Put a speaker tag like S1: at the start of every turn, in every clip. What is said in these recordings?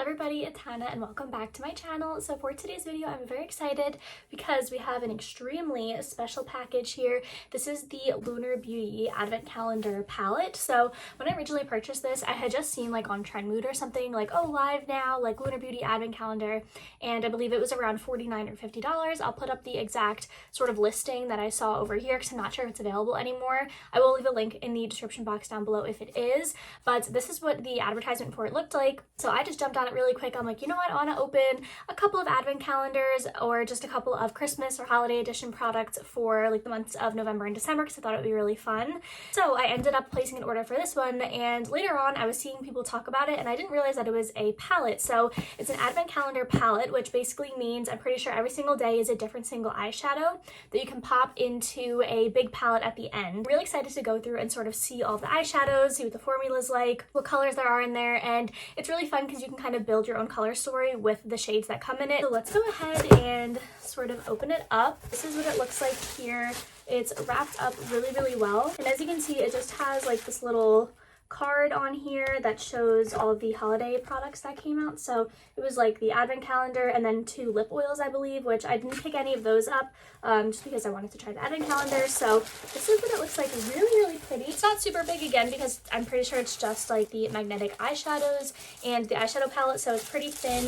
S1: everybody, it's Hannah and welcome back to my channel. So for today's video, I'm very excited because we have an extremely special package here. This is the LUNAR BEAUTY Advent Calendar palette. So when I originally purchased this, I had just seen like on Trendmood or something like, oh, live now, like LUNAR BEAUTY Advent Calendar. And I believe it was around $49 or $50. I'll put up the exact sort of listing that I saw over here because I'm not sure if it's available anymore. I will leave a link in the description box down below if it is, but this is what the advertisement for it looked like. So I just jumped on it really quick. I'm like, you know what, I want to open a couple of advent calendars or just a couple of Christmas or holiday edition products for like the months of November and December because I thought it would be really fun. So I ended up placing an order for this one, and later on I was seeing people talk about it and I didn't realize that it was a palette. So it's an advent calendar palette, which basically means I'm pretty sure every single day is a different single eyeshadow that you can pop into a big palette at the end. Really excited to go through and sort of see all the eyeshadows, see what the formula's like, what colors there are in there, and it's really fun because you can kind of build your own color story with the shades that come in it. So let's go ahead and sort of open it up. This is what it looks like here. It's wrapped up really well, and as you can see, it just has like this little card on here that shows all of the holiday products that came out. So it was like the advent calendar and then 2 lip oils, I believe, which I didn't pick any of those up just because I wanted to try the advent calendar. So this is what it looks like. Really pretty. It's not super big again because I'm pretty sure it's just like the magnetic eyeshadows and the eyeshadow palette, so it's pretty thin.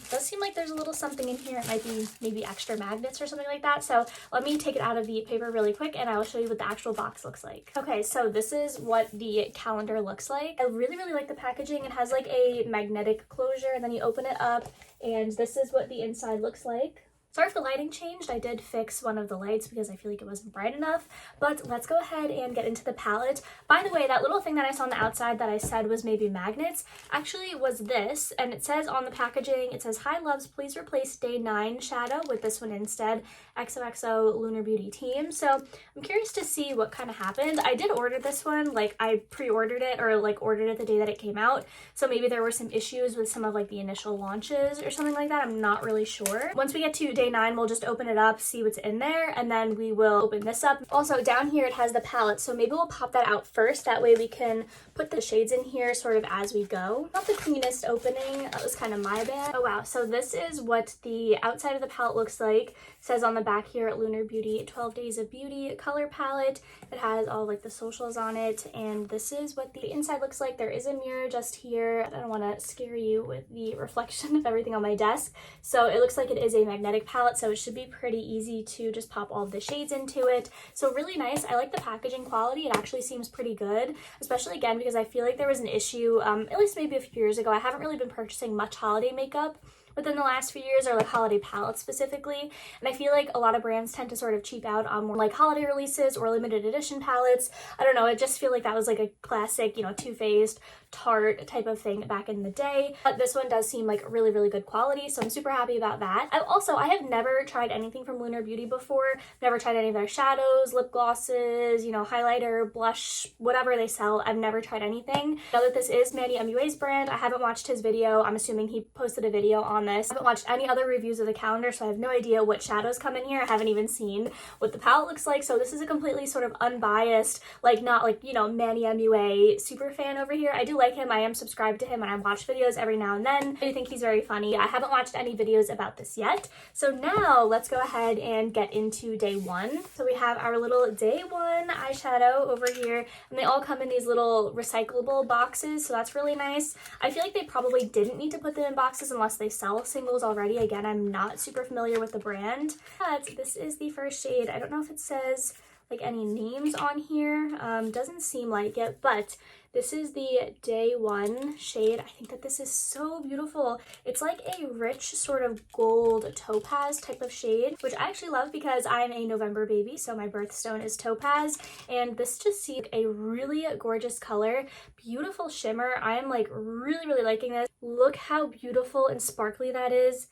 S1: Does seem like there's a little something in here. It might be maybe extra magnets or something like that. So let me take it out of the paper really quick and I will show you what the actual box looks like. Okay, so this is what the calendar looks like. I really like the packaging. It has like a magnetic closure and then you open it up and this is what the inside looks like. Sorry if the lighting changed. I did fix one of the lights because I feel like it wasn't bright enough, but let's go ahead and get into the palette. By the way, that little thing that I saw on the outside that I said was maybe magnets actually was this, and it says on the packaging, it says, "Hi loves, please replace day 9 shadow with this one instead. XOXO LUNAR BEAUTY team." So I'm curious to see what kind of happened. I did order this one, like I pre-ordered it or like ordered it the day that it came out. So maybe there were some issues with some of like the initial launches or something like that. I'm not really sure. Once we get to day 9, we'll just open it up, see what's in there, and then we will open this up. Also down here it has the palette, so maybe we'll pop that out first. That way we can put the shades in here sort of as we go. Not the cleanest opening. That was kind of my bad. Oh wow, so this is what the outside of the palette looks like. It says on the back here at LUNAR BEAUTY 12 Days of Beauty color palette. It has all like the socials on it, and this is what the inside looks like. There is a mirror just here. I don't want to scare you with the reflection of everything on my desk. So it looks like it is a magnetic palette, so it should be pretty easy to just pop all of the shades into it. So really nice. I like the packaging quality. It actually seems pretty good, especially again because I feel like there was an issue at least maybe a few years ago. I haven't really been purchasing much holiday makeup within the last few years, or like holiday palettes specifically, and I feel like a lot of brands tend to sort of cheap out on more like holiday releases or limited edition palettes. I don't know, I just feel like that was like a classic, you know, Too Faced Tarte type of thing back in the day, but this one does seem like really good quality, so I'm super happy about that. I have never tried anything from LUNAR BEAUTY before. Never tried any of their shadows, lip glosses, you know, highlighter, blush, whatever they sell. I've never tried anything. Now that this is Manny MUA's brand, I haven't watched his video. I'm assuming he posted a video on this. I haven't watched any other reviews of the calendar, so I have no idea what shadows come in here. I haven't even seen what the palette looks like, so this is a completely sort of unbiased, like not like, you know, Manny MUA super fan over here. I do like him. I am subscribed to him and I watch videos every now and then. I do think he's very funny. I haven't watched any videos about this yet. So now let's go ahead and get into day 1. So we have our little day 1 eyeshadow over here, and they all come in these little recyclable boxes, so that's really nice. I feel like they probably didn't need to put them in boxes unless they sell singles already. Again, I'm not super familiar with the brand, but this is the first shade. I don't know if it says like any names on here. Doesn't seem like it, but this is the day 1 shade. I think that this is so beautiful. It's like a rich sort of gold topaz type of shade, which I actually love because I'm a November baby, so my birthstone is topaz, and this just seems like a really gorgeous color. Beautiful shimmer. I am like really liking this. Look how beautiful and sparkly that is.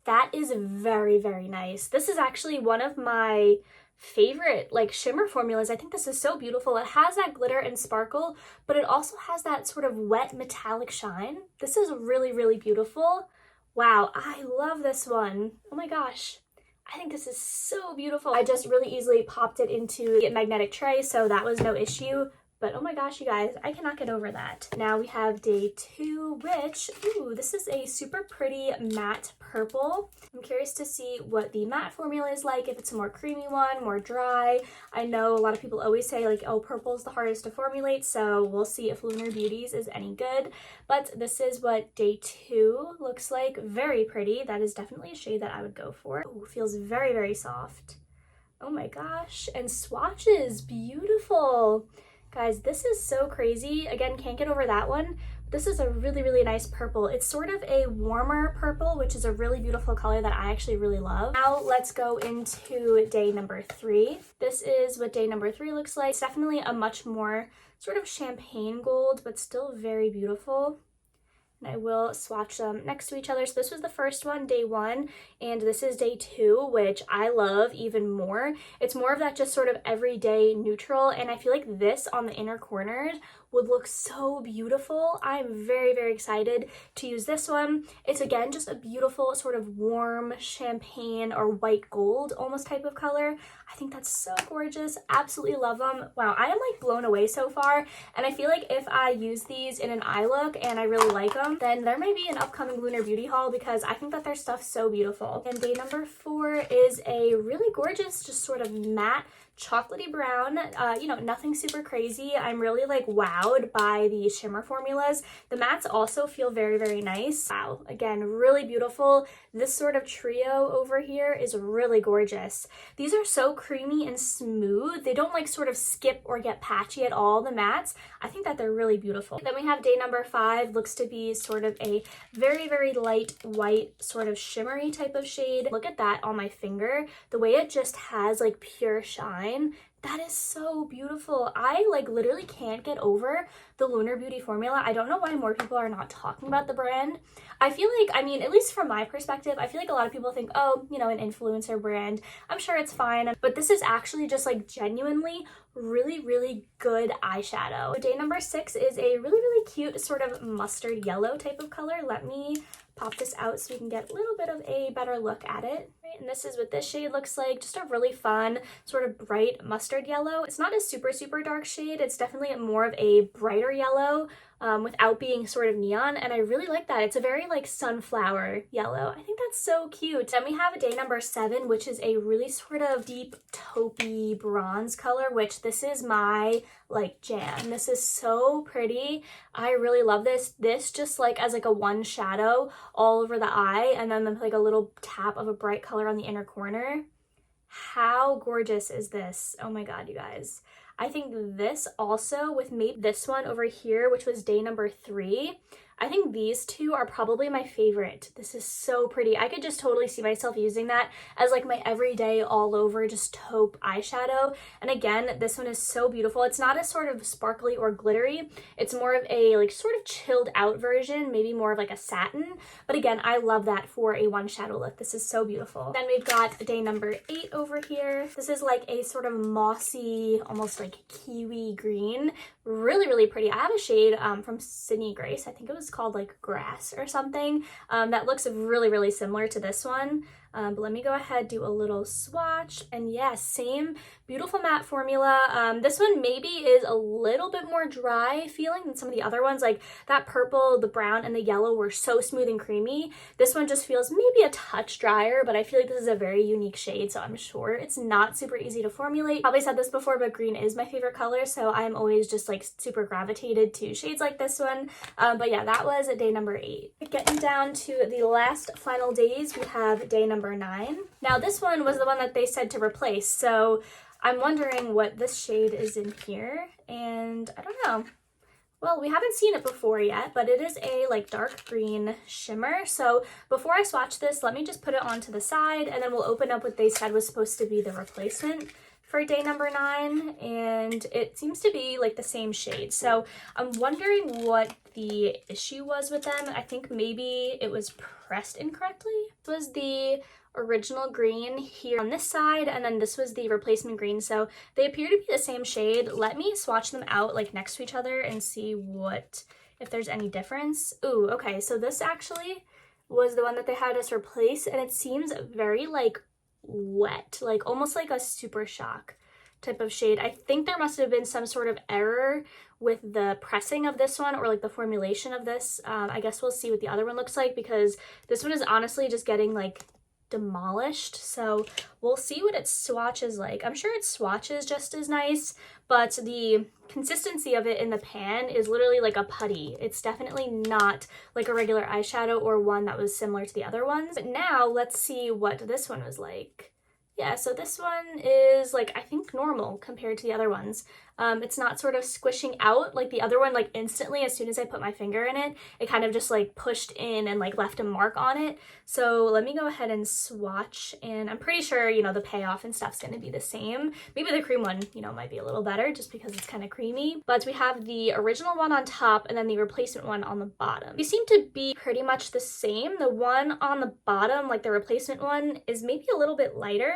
S1: That is very nice. This is actually one of my favorite like shimmer formulas. I think this is so beautiful. It has that glitter and sparkle, but it also has that sort of wet metallic shine. This is really beautiful. Wow, I love this one. Oh my gosh, I think this is so beautiful. I just really easily popped it into the magnetic tray, so that was no issue. But oh my gosh, you guys, I cannot get over that. Now we have day 2, which, ooh, this is a super pretty matte purple. I'm curious to see what the matte formula is like, if it's a more creamy one, more dry. I know a lot of people always say like, oh, purple is the hardest to formulate, so we'll see if Lunar Beauties is any good. But this is what day 2 looks like. Very pretty. That is definitely a shade that I would go for. Ooh, feels very, very soft. Oh my gosh, and swatches, beautiful. Guys, this is so crazy. Again, can't get over that one. This is a really, really nice purple. It's sort of a warmer purple, which is a really beautiful color that I actually really love. Now let's go into day number 3. This is what day number 3 looks like. It's definitely a much more sort of champagne gold, but still very beautiful. And I will swatch them next to each other. So this was the first one, day 1, and this is day 2, which I love even more. It's more of that just sort of everyday neutral, and I feel like this on the inner corners would look so beautiful. I'm very, very excited to use this one. It's again just a beautiful sort of warm champagne or white gold almost type of color. I think that's so gorgeous. Absolutely love them. Wow, I am like blown away so far, and I feel like if I use these in an eye look and I really like them, then there may be an upcoming Lunar Beauty haul because I think that their stuff's so beautiful. And day number 4 is a really gorgeous, just sort of matte chocolatey brown, you know, nothing super crazy. I'm really like wowed by the shimmer formulas. The mattes also feel very, very nice. Wow, again, really beautiful. This sort of trio over here is really gorgeous. These are so creamy and smooth. They don't like sort of skip or get patchy at all, the mattes. I think that they're really beautiful. Then we have day number 5, looks to be sort of a very, very light white sort of shimmery type of shade. Look at that on my finger. The way it just has like pure shine. That is so beautiful. I like literally can't get over the Lunar Beauty formula. I don't know why more people are not talking about the brand. I feel like, I mean, at least from my perspective, I feel like a lot of people think, oh, you know, an influencer brand, I'm sure it's fine. But this is actually just like genuinely really, really good eyeshadow. So day number 6 is a really, really cute sort of mustard yellow type of color. Let me pop this out so we can get a little bit of a better look at it. Right, and this is what this shade looks like. Just a really fun sort of bright mustard yellow. It's not a super, super dark shade. It's definitely more of a brighter yellow without being sort of neon, and I really like that. It's a very like sunflower yellow. I think that's so cute. Then we have day number 7, which is a really sort of deep taupey bronze color, which this is my like jam. This is so pretty. I really love this. This just like as like a one shadow all over the eye, and then like a little tap of a bright color on the inner corner. How gorgeous is this? Oh my god, you guys. I think this also, with maybe this one over here, which was day number 3, I think these two are probably my favorite. This is so pretty. I could just totally see myself using that as like my everyday all over just taupe eyeshadow. And again, this one is so beautiful. It's not as sort of sparkly or glittery. It's more of a like sort of chilled out version, maybe more of like a satin. But again, I love that for a one shadow look. This is so beautiful. Then we've got day number 8 over here. This is like a sort of mossy, almost like kiwi green. Really, really pretty. I have a shade from Sydney Grace. I think it was called like Grass or something. That looks really, really similar to this one. But let me go ahead, do a little swatch, and yeah, same beautiful matte formula. This one maybe is a little bit more dry feeling than some of the other ones. Like that purple, the brown, and the yellow were so smooth and creamy. This one just feels maybe a touch drier, but I feel like this is a very unique shade, so I'm sure it's not super easy to formulate. Probably said this before, but green is my favorite color, so I'm always just like super gravitated to shades like this one. But yeah, that was day number 8. Getting down to the last final days, we have day number 9. Now this one was the one that they said to replace, so I'm wondering what this shade is in here, and I don't know. Well, we haven't seen it before yet, but it is a like dark green shimmer. So before I swatch this, let me just put it onto the side, and then we'll open up what they said was supposed to be the replacement for day number 9, and it seems to be like the same shade. So I'm wondering what the issue was with them. I think maybe it was pressed incorrectly. This was the original green here on this side, and then this was the replacement green, so they appear to be the same shade. Let me swatch them out like next to each other and see what, if there's any difference. Ooh, okay, so this actually was the one that they had us replace, and it seems very like wet, like almost like a Super Shock type of shade. I think there must have been some sort of error with the pressing of this one, or like the formulation of this. I guess we'll see what the other one looks like, because this one is honestly just getting like demolished. So we'll see what it swatches like. I'm sure it swatches just as nice, but the consistency of it in the pan is literally like a putty. It's definitely not like a regular eyeshadow or one that was similar to the other ones. But now let's see what this one was like. Yeah, so this one is like, I think normal compared to the other ones. It's not sort of squishing out like the other one, like instantly as soon as I put my finger in it, it kind of just like pushed in and like left a mark on it. So let me go ahead and swatch, and I'm pretty sure, you know, the payoff and stuff's gonna be the same. Maybe the cream one, you know, might be a little better just because it's kind of creamy. But we have the original one on top and then the replacement one on the bottom. They seem to be pretty much the same. The one on the bottom, like the replacement one, is maybe a little bit lighter.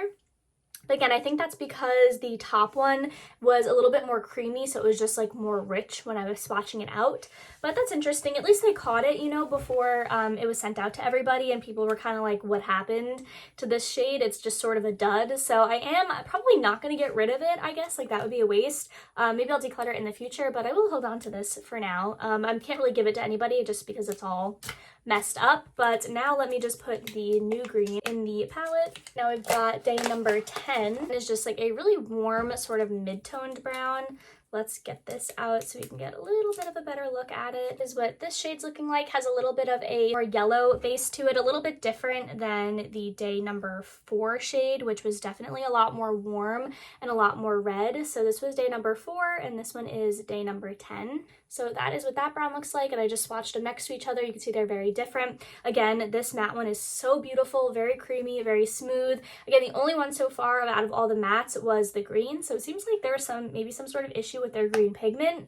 S1: But again, I think that's because the top one was a little bit more creamy, so it was just like more rich when I was swatching it out. But that's interesting. At least they caught it, you know, before it was sent out to everybody, and people were kind of like, what happened to this shade? It's just sort of a dud. So I am probably not going to get rid of it, I guess. Like, that would be a waste. Maybe I'll declutter it in the future, but I will hold on to this for now. I can't really give it to anybody just because it's all messed up. But now let me just put the new green in the palette. Now we've got day number 10. It's just like a really warm sort of mid-toned brown. Let's get this out so we can get a little bit of a better look at it. This is what this shade's looking like. Has a little bit of a more yellow base to it, a little bit different than the day number 4 shade, which was definitely a lot more warm and a lot more red. So this was day number 4, and this one is day number 10. So that is what that brown looks like, and I just swatched them next to each other. You can see they're very different. Again, this matte one is so beautiful, very creamy, very smooth. Again, the only one so far out of all the mattes was the green, so it seems like there was maybe some sort of issue with their green pigment,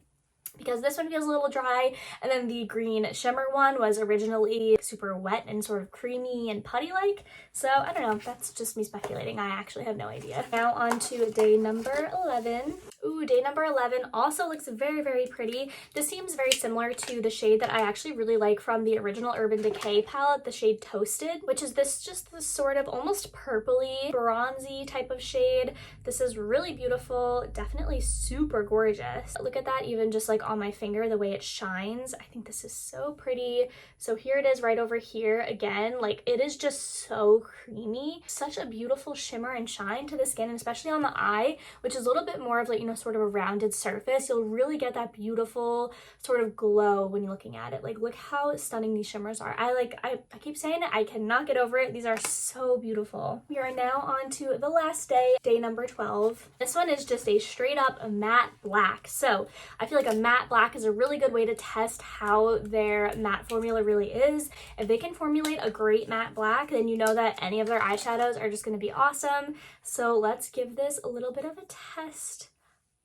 S1: because this one feels a little dry, and then the green shimmer one was originally super wet and sort of creamy and putty-like. So I don't know, that's just me speculating. I actually have no idea. Now on to day number 11. Ooh, day number 11 also looks very, very pretty. This seems very similar to the shade that I actually really like from the original Urban Decay palette, the shade Toasted, which is this sort of almost purpley, bronzy type of shade. This is really beautiful, definitely super gorgeous. Look at that, even just like on my finger, the way it shines. I think this is so pretty. So here it is right over here again. Like, it is just so creamy. Such a beautiful shimmer and shine to the skin, and especially on the eye, which is a little bit more of like, you know, sort of a rounded surface. You'll really get that beautiful sort of glow when you're looking at it. Like, look how stunning these shimmers are. I keep saying it, I cannot get over it. These are so beautiful. We are now on to the last day, day number 12. This one is just a straight up matte black. So I feel like a matte black is a really good way to test how their matte formula really is. If they can formulate a great matte black, then you know that any of their eyeshadows are just going to be awesome. So let's give this a little bit of a test.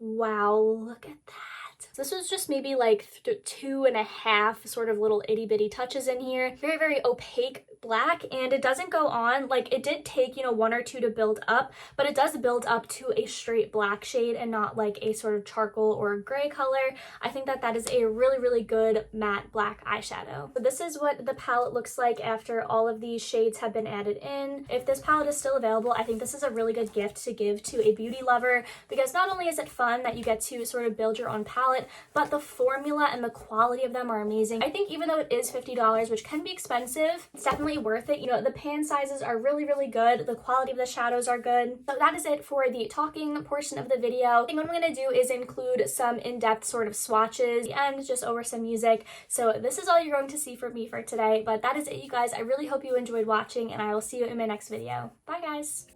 S1: Wow, look at that. So this was just maybe like 2.5 sort of little itty bitty touches in here. Very, very opaque black, and it doesn't go on. Like, it did take, you know, 1 or 2 to build up, but it does build up to a straight black shade and not like a sort of charcoal or gray color. I think that that is a really, really good matte black eyeshadow. So this is what the palette looks like after all of these shades have been added in. If this palette is still available, I think this is a really good gift to give to a beauty lover, because not only is it fun that you get to sort of build your own palette, but the formula and the quality of them are amazing. I think even though it is $50, which can be expensive, it's definitely worth it. You know, the pan sizes are really, really good. The quality of the shadows are good. So that is it for the talking portion of the video. I think what I'm going to do is include some in-depth sort of swatches and just over some music. So this is all you're going to see from me for today, but that is it, you guys. I really hope you enjoyed watching, and I will see you in my next video. Bye, guys.